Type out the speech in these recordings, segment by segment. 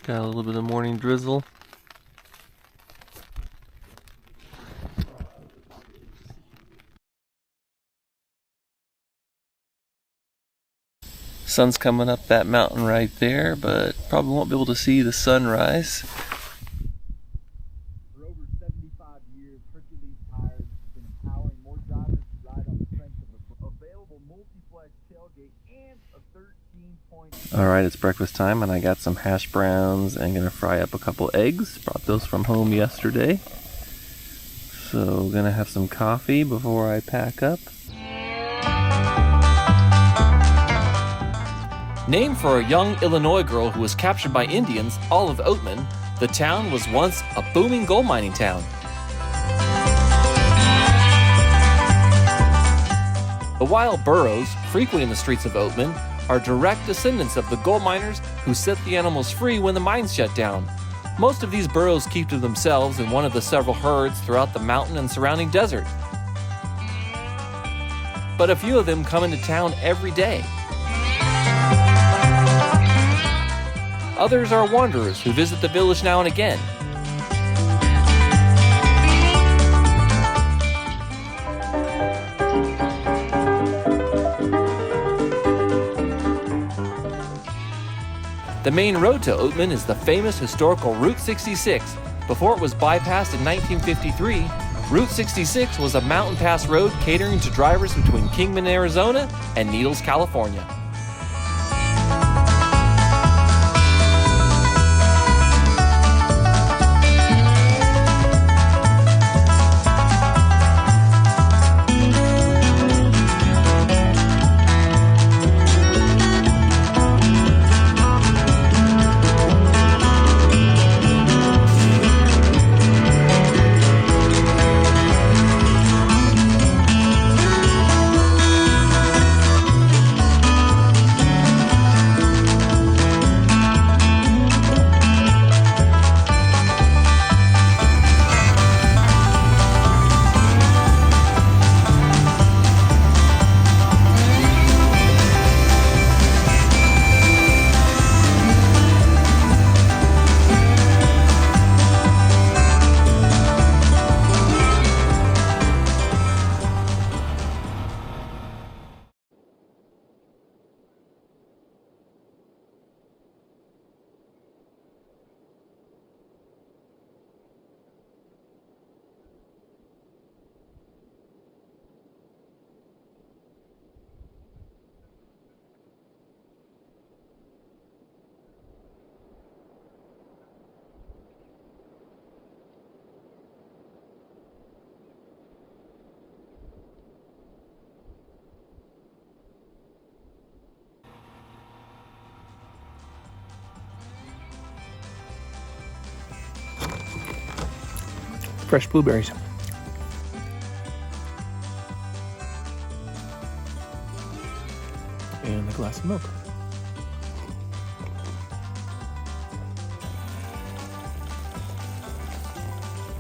Got a little bit of morning drizzle. Sun's coming up that mountain right there, but probably won't be able to see the sunrise. For over 75 years, Hercules Tires has been empowering more drivers to ride on the strength of a available multi-flex tailgate and a 13-point... Alright, it's breakfast time and I got some hash browns and gonna fry up a couple eggs. Brought those from home yesterday. So gonna have some coffee before I pack up. Named for a young Illinois girl who was captured by Indians, Olive Oatman, the town was once a booming gold mining town. The wild burros frequenting the streets of Oatman are direct descendants of the gold miners who set the animals free when the mines shut down. Most of these burros keep to themselves in one of the several herds throughout the mountain and surrounding desert. But a few of them come into town every day. Others are wanderers who visit the village now and again. The main road to Oatman is the famous historical Route 66. Before it was bypassed in 1953, Route 66 was a mountain pass road catering to drivers between Kingman, Arizona and Needles, California. Fresh blueberries. And a glass of milk.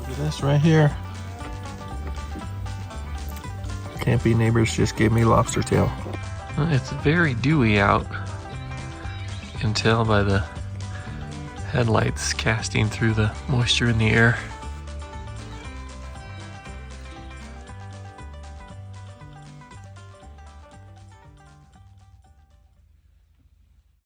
Look at this right here. Campy neighbors just gave me lobster tail. It's very dewy out. You can tell by the headlights casting through the moisture in the air.